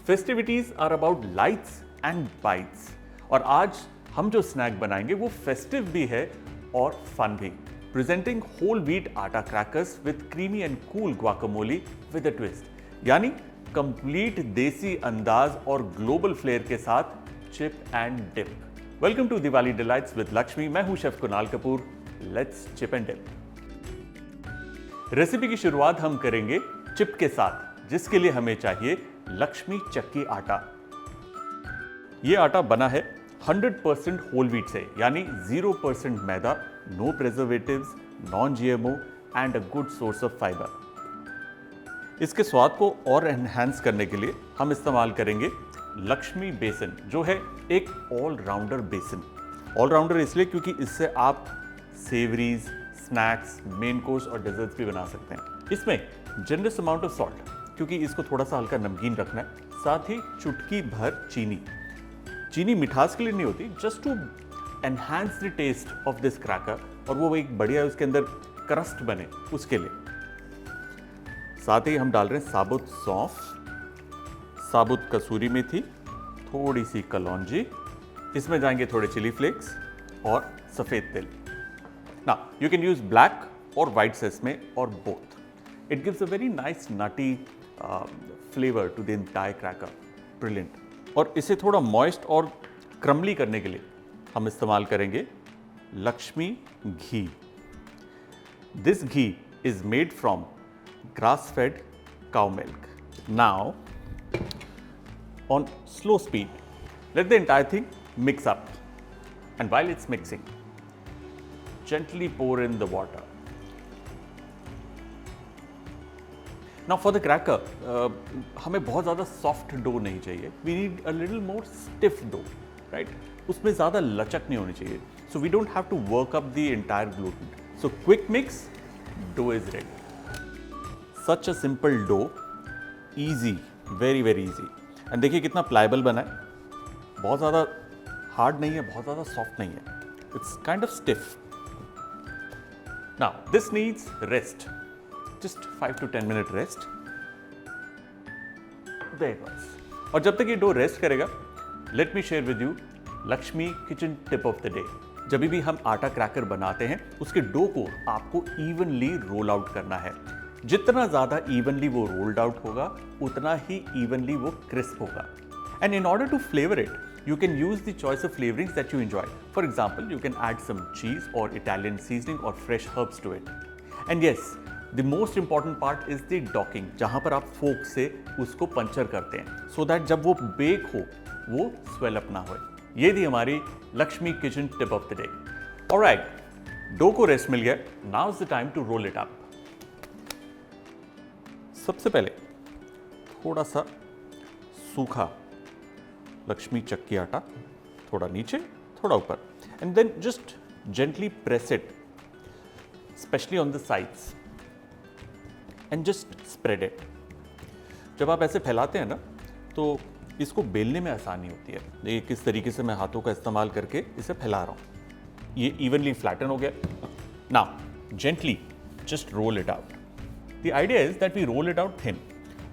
Festivities are about lights and bites और आज हम जो स्नैक बनाएंगे वो फेस्टिव भी है और फन भी। Presenting whole wheat atta crackers with creamy and cool guacamole with a twist, यानी कंप्लीट देसी अंदाज और ग्लोबल फ्लेयर के साथ chip and dip. Welcome to Diwali delights with Lakshmi. मैं हूं chef Kunal Kapoor. Let's chip and dip. Recipe की शुरुआत हम करेंगे चिप के साथ, जिसके लिए हमें चाहिए लक्ष्मी चक्की आटा। यह आटा बना है 100% होल व्हीट से, यानी 0% मैदा, no preservatives, non GMO and a good source of fibre. इसके स्वाद को और एनहांस करने के लिए हम इस्तेमाल करेंगे लक्ष्मी बेसन, जो है एक ऑलराउंडर बेसन। ऑलराउंडर इसलिए क्योंकि इससे आप सेवरीज, स्नैक्स, मेन कोर्स और डेजर्ट्स भी बना सकते हैं। इसमें जनरस अमाउंट ऑफ सॉल्ट, क्योंकि इसको थोड़ा सा हल्का नमकीन रखना है, साथ ही चुटकी भर चीनी। चीनी मिठास के लिए नहीं होती, just to enhance the taste of this cracker, और वो एक बढ़िया उसके अंदर क्रस्ट बने उसके लिए। साथ ही हम डाल रहे हैं साबुत सौंफ, साबुत कसूरी मेथी, थोड़ी सी कलौंजी, इसमें जाएंगे थोड़े चिली फ्लेक्स और सफेद तिल। Now, you can use black or white sesame or both. It gives a very nice nutty flavor to the entire cracker. Brilliant. और इसे थोड़ा moist और क्रमली करने के लिए हम इस्तेमाल करेंगे लक्ष्मी घी। This ghee is made from grass-fed cow milk. Now, on slow speed, let the entire thing mix up. And while it's mixing, gently pour in the water. Now for the cracker, हमें बहुत ज़्यादा soft dough नहीं चाहिए. We need a little more stiff dough, right? उसमें ज़्यादा लचक नहीं होनी चाहिए. So we don't have to work up the entire gluten. So quick mix, dough is ready. Such a simple dough, easy, very very easy. And देखिए कितना pliable बना है. बहुत ज़्यादा हार्ड नहीं है, बहुत ज़्यादा सॉफ्ट नहीं है. It's kind of stiff. Now this needs rest, just 5 to 10 minute rest. There it was. और जब तक ये डो रेस्ट करेगा, let me share with you Lakshmi kitchen tip of the day. जब भी हम आटा क्रैकर बनाते हैं, उसके डो को आपको इवनली रोल आउट करना है। जितना ज़्यादा इवनली वो रोल्ड आउट होगा, उतना ही इवनली वो क्रिस्प होगा। And in order to flavor it, you can use the choice of flavorings that you enjoy. For example, you can add some cheese or Italian seasoning or fresh herbs to it. And yes, the most important part is the docking, जहाँ पर आप फोक से उसको puncture करते हैं, so that जब वो bake हो, वो स्वेल अप ना हो। ये थी हमारी Lakshmi kitchen tip of the day. Alright, dough को रेस्ट मिल गया, now is the time to roll it up. सबसे पहले थोड़ा सा सूखा लक्ष्मी चक्की आटा, थोड़ा नीचे थोड़ा ऊपर, and then just gently press it, specially on the sides, and just spread it. जब आप ऐसे फैलाते हैं ना, तो इसको बेलने में आसानी होती है। देखिए किस तरीके से मैं हाथों का इस्तेमाल करके इसे फैला रहा हूँ। ये इवनली फ्लैटन हो गया। Now gently just roll it out. The idea is that we roll it out thin.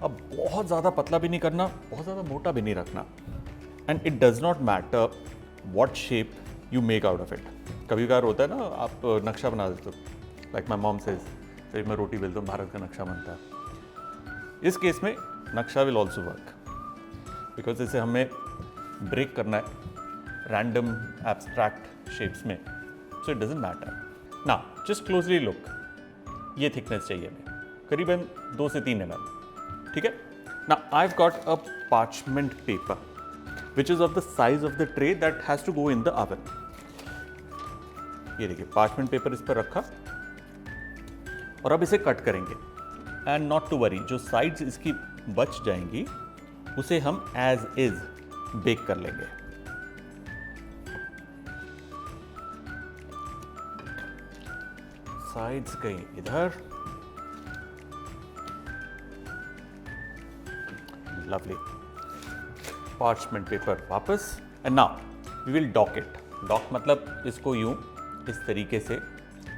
अब बहुत ज़्यादा पतला भी नहीं करना, बहुत ज़्यादा मोटा भी नहीं रखना। And it does not matter what shape you make out of it. कभी कभार होता है ना, आप नक्शा बना देते हो, like my mom says, जब मैं रोटी बेलता हूँ भारत का नक्शा बनता है। इस केस में नक्शा will also work, because इसे हमें ब्रेक करना है random abstract shapes में, so it doesn't matter. Now just closely look, ये thickness चाहिए हमें, करीबन 2 से 3 mm, ठीक है? Now I've got a parchment paper which is of the size of the tray that has to go in the oven. ये देखिए parchment paper इस पर रखा, और अब इसे कट करेंगे। And not to worry, जो sides इसकी बच जाएंगी उसे हम as is बेक कर लेंगे। Sides गई इधर, lovely. पार्चमेंट पेपर वापस, and now we will dock it. Dock मतलब इसको यूं इस तरीके से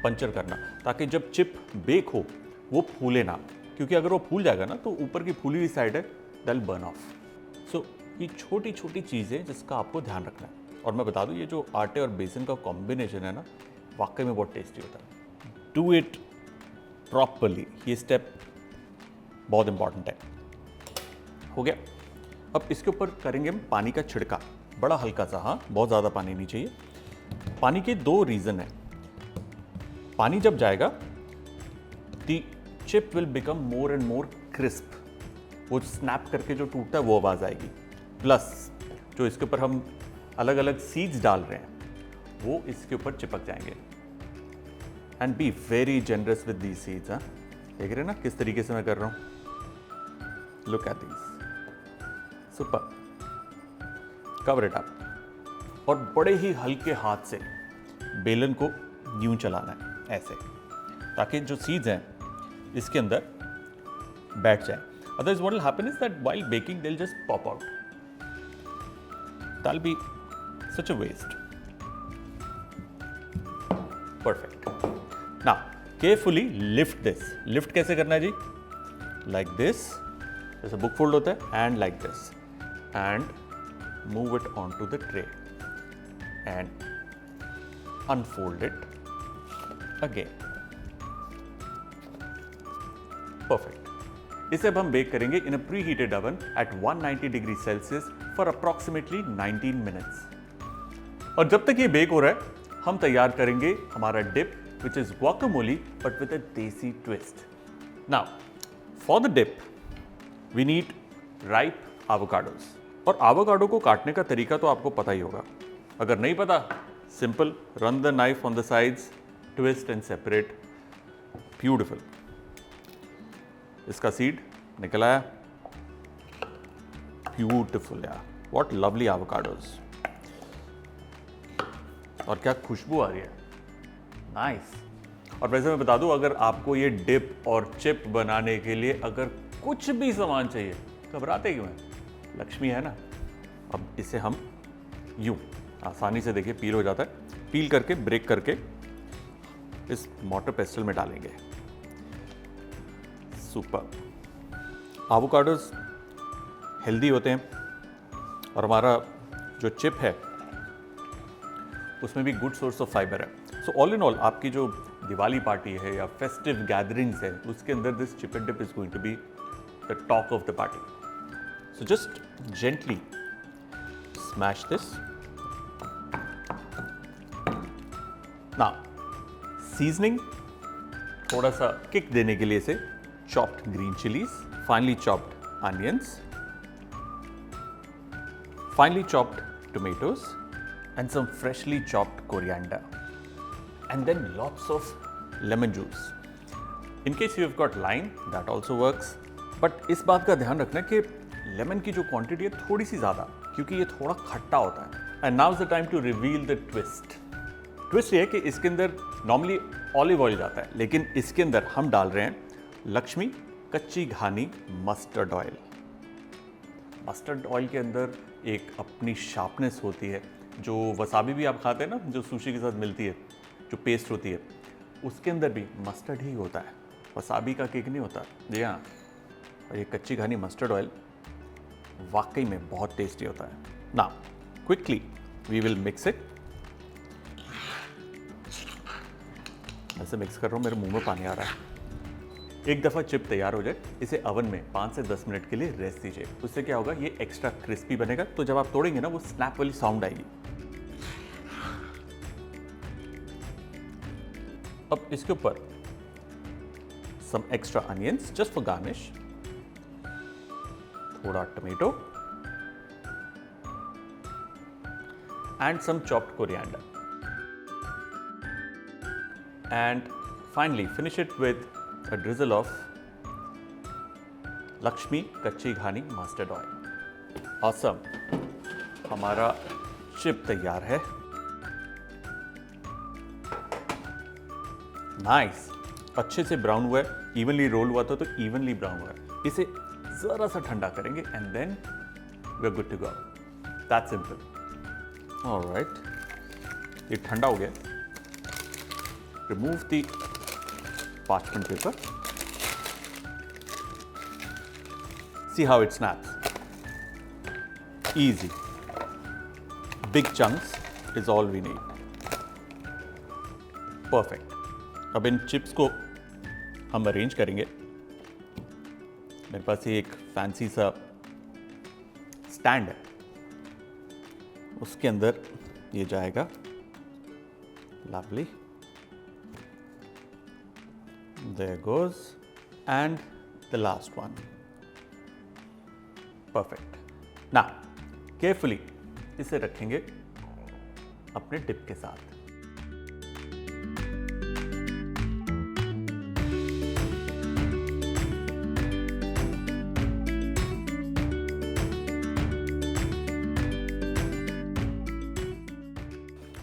पंचर करना, ताकि जब चिप बेक हो वो फूले ना, क्योंकि अगर वो फूल जाएगा ना तो ऊपर की फूली हुई साइड है दैट विल बर्न ऑफ। ये छोटी छोटी चीज़ें जिसका आपको ध्यान रखना है। और मैं बता दूं, ये जो आटे और बेसन का कॉम्बिनेशन है ना, वाकई में बहुत टेस्टी होता है। डू इट प्रॉपरली, ये स्टेप बहुत इंपॉर्टेंट है। हो गया। अब इसके ऊपर करेंगे हम पानी का छिड़का, बड़ा हल्का सा, हाँ, बहुत ज़्यादा पानी नहीं चाहिए। पानी के दो रीज़न है। पानी जब जाएगा the chip will become more and more crisp, वो स्नैप करके जो टूटता है वो आवाज़ आएगी। प्लस जो इसके ऊपर हम अलग अलग सीड्स डाल रहे हैं वो इसके ऊपर चिपक जाएंगे। And be very generous with these seeds. हाँ, देख रहे हैं ना किस तरीके से मैं कर रहा हूँ। Look at these, super. Cover it up और बड़े ही हल्के हाथ से बेलन को यूं चलाना है ऐसे, ताकि जो सीड्स हैं इसके अंदर बैठ जाए। Otherwise what will happen is that while baking they will just pop out. That will be such a waste. Perfect. Now carefully lift this. Lift कैसे करना है जी? लाइक दिस, जैसे बुक फोल्ड होता है, and like this, and move it onto the tray and unfold it again. Perfect. इसे अब हम बेक करेंगे in a preheated oven at 190 degree Celsius for approximately 19 minutes. और जब तक ये बेक हो रहा है हम तैयार करेंगे हमारा dip which is guacamole but with a desi twist. Now for the dip we need ripe avocados. और एवोकाडो को काटने का तरीका तो आपको पता ही होगा। अगर नहीं पता, simple, run the knife on the sides, twist and separate. Beautiful. इसका सीड निकल आया। ब्यूटिफुल यार, व्हाट लवली एवोकाडोज। और क्या खुशबू आ रही है, नाइस। और वैसे मैं बता दूं, अगर आपको ये डिप और चिप बनाने के लिए अगर कुछ भी सामान चाहिए, घबराते क्यों हैं? लक्ष्मी है ना। अब इसे हम यूं आसानी से, देखिए, पील हो जाता है। पील करके, ब्रेक करके इस मोटर पेस्टल में डालेंगे। सुपर। एवोकाडोस हेल्दी होते हैं और हमारा जो चिप है उसमें भी गुड सोर्स ऑफ फाइबर है। सो ऑल इन ऑल, आपकी जो दिवाली पार्टी है या फेस्टिव गैदरिंग्स है, उसके अंदर this chip and dip is going to be the talk of the party. So just gently smash this. Now seasoning, थोड़ा सा किक देने के लिए इसे chopped green chilies, finely chopped onions, finely chopped tomatoes and some freshly chopped coriander, and then lots of lemon juice. In case you have got lime, that also works, but इस बात का ध्यान रखना कि लेमन की जो quantity है थोड़ी सी ज़्यादा, क्योंकि ये थोड़ा खट्टा होता है। And now is the time to reveal the twist. Twist ये है कि इसके अंदर नॉर्मली ऑलिव ऑयल जाता है, लेकिन इसके अंदर हम डाल रहे हैं लक्ष्मी कच्ची घानी मस्टर्ड ऑयल। मस्टर्ड ऑयल के अंदर एक अपनी शार्पनेस होती है। जो वसाबी भी आप खाते हैं ना, जो सुशी के साथ मिलती है, जो पेस्ट होती है, उसके अंदर भी मस्टर्ड ही होता है, वसाबी का केक नहीं होता। जी हाँ। और ये कच्ची घानी मस्टर्ड ऑयल वाकई में बहुत टेस्टी होता है। Now quickly we will mix it. ऐसे मिक्स कर रहा हूँ, मेरे मुंह में पानी आ रहा है। एक दफ़ा चिप तैयार हो जाए, इसे ओवन में 5 से 10 मिनट के लिए रेस्ट दीजिए। उससे क्या होगा, ये एक्स्ट्रा क्रिस्पी बनेगा, तो जब आप तोड़ेंगे ना, वो स्नैप वाली साउंड आएगी। अब इसके ऊपर some extra onions just for garnish, थोड़ा tomato and some chopped coriander, and finally finish it with a drizzle of Lakshmi कच्ची घानी मस्टर्ड ऑयल। Awesome, हमारा चिप तैयार है। नाइस, अच्छे से ब्राउन हुआ है, इवनली रोल हुआ था तो इवनली ब्राउन हुआ है। इसे जरा सा ठंडा करेंगे and then we are good to go. That's simple. Alright, ये ठंडा हो गया। Remove the parchment paper. See how it snaps. easy. Big chunks is all we need. Perfect. अब इन चिप्स को हम अरेंज करेंगे. मेरे पास ये एक फैंसी सा स्टैंड है, उसके अंदर ये जाएगा. Lovely. There goes. And the last one. Perfect. Now, carefully इसे रखेंगे अपने डिप के साथ.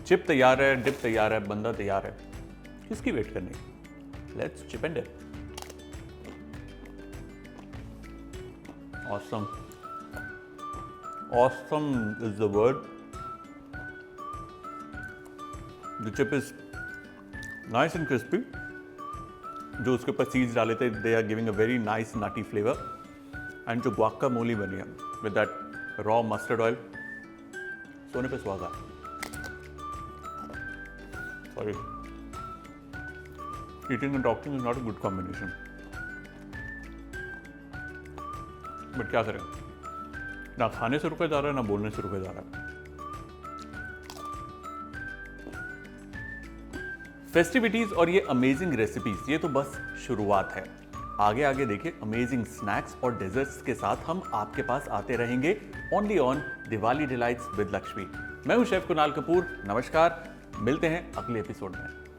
चिप तैयार है, डिप तैयार है, बंदा तैयार है. किसकी वेट करनी? Let's chip and dip. Awesome. Awesome is the word. The chip is nice and crispy. जो उसके ऊपर सीड्स डाले थे, they are giving a very nice nutty flavor. And जो guacamole बनी है with that raw mustard oil, सोने पे सुहागा. Sorry. Eating and talking is not a good combination. But क्या करें, ना खाने से रुका जा रहा है, ना बोलने से रुका जा रहा है. फेस्टिविटीज और ये अमेजिंग रेसिपीज, ये तो बस शुरुआत है. आगे आगे देखिए अमेजिंग स्नैक्स और डेजर्ट्स के साथ हम आपके पास आते रहेंगे only on Diwali delights with Lakshmi. मैं हूं शेफ कुणाल कपूर. नमस्कार, मिलते हैं अगले एपिसोड में.